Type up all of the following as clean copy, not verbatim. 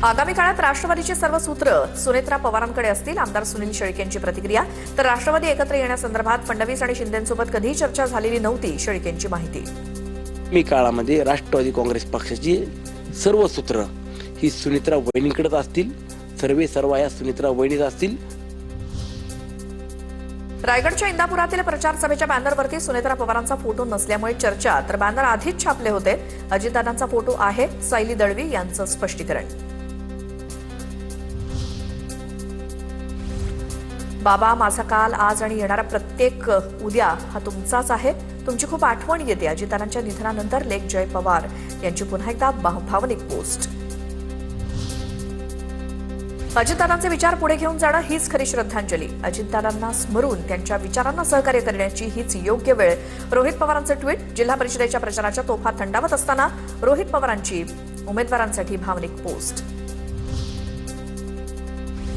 आगामी काळात राष्ट्रवादीची सर्व सूत्र सुनेत्रा पवारांकडे असतील. आमदार सुनील शेळकेंची प्रतिक्रिया. तर राष्ट्रवादी एकत्र येण्यासंदर्भात फडणवीस आणि शिंदेंसोबत कधीही चर्चा झालेली नव्हती. शेळकेंची माहिती. मी काळामध्ये राष्ट्रवादी काँग्रेस पक्षाची सर्व सूत्र ही सुनेत्रा वहिनींकडेच असतील. सर्व या सुनेत्रा वहिनीच असतील. रायगडच्या इंदापुरातील प्रचार सभेच्या बॅनरवरती सुनेत्रा पवारांचा फोटो नसल्यामुळे चर्चा. तर बॅनर आधीच छापले होते. अजितदादांचा फोटो आहे. सायली दळवी यांचं स्पष्टीकरण. बाबा, माझा काल, आज आणि येणारा प्रत्येक उद्या हा तुमचाच आहे. तुमची खूप आठवण येते. अजितदादांच्या निधनानंतर लेक जय पवार यांची पुन्हा एकदा भावनिक पोस्ट. अजितदादांचे विचार पुढे घेऊन जाणं हीच खरी श्रद्धांजली. अजितदादांना स्मरून त्यांच्या विचारांना सहकार्य करण्याची हीच योग्य वेळ. रोहित पवारांचं ट्विट. जिल्हा परिषदेच्या प्रचाराच्या तोफा थंडावत असताना रोहित पवारांची उमेदवारांसाठी भावनिक पोस्ट.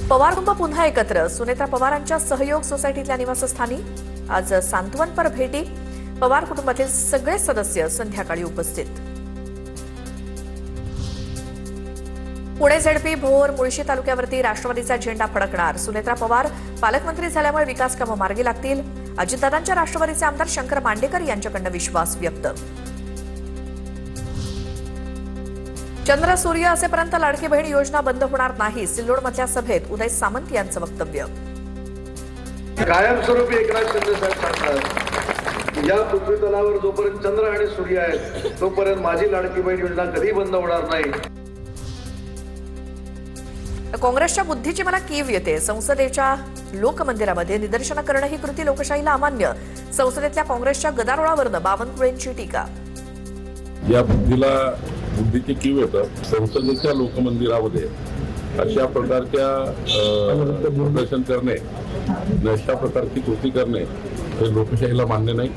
पवार कुटुंब पुन्हा एकत्र. सुनेत्रा पवारांच्या सहयोग सोसायटीतल्या निवासस्थानी आज सांत्वनपर भेटी. पवार कुटुंबातील सगळे सदस्य संध्याकाळी उपस्थित. पुणे झेडपी भोर मुळशी तालुक्यावरती राष्ट्रवादीचा झेंडा फडकणार. सुनेत्रा पवार पालकमंत्री झाल्यामुळे विकास कामं मार्गी लागतील. अजितदादांच्या राष्ट्रवादीचे आमदार शंकर मांडेकर यांच्याकडून विश्वास व्यक्त. चंद्र सूर्य असेपर्यंत लाडकी बहीण योजना बंद होणार नाही. सिल्लोडमधल्या सभेत उदय सामंत यांचं वक्तव्य. कायमस्वरूपी एकनाथ शिंदे साहेब सांगतात, या पृथ्वी तलावर जोपर्यंत चंद्र आणि सूर्य आहेत तोपर्यंत माझी लाडकी बहीण योजना कधी बंद होणार नाही. काँग्रेसच्या बुद्धीची मला कीव येते. संसदेच्या लोकमंदिरामध्ये निदर्शनं करणं ही कृती लोकशाहीला अमान्य. संसदेतल्या काँग्रेसच्या गदारोळावरनं बावनकुळेंची टीका. या बुद्धीचे कीव येतं. संसदेच्या लोकमंदिरामध्ये अशा प्रकारच्या प्रदर्शन करणे, अशा प्रकारची कृती करणे हे लोकशाहीला मान्य नाही.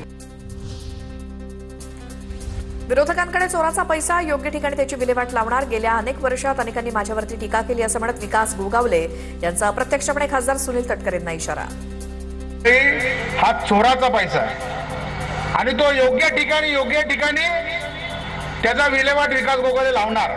विरोधकांकडे चोराचा पैसा, योग्य ठिकाणी त्याची विल्हेवाट लावणार. गेल्या अनेक वर्षात अनेकांनी माझ्यावरती टीका केली असं म्हणत विकास गोगावले यांचा अप्रत्यक्षपणे खासदार सुनील तटकरेंना इशारा. हा चोराचा पैसा आहे आणि तो योग्य ठिकाणी त्याचा विल्हेवाट विकास गोगावले लावणार.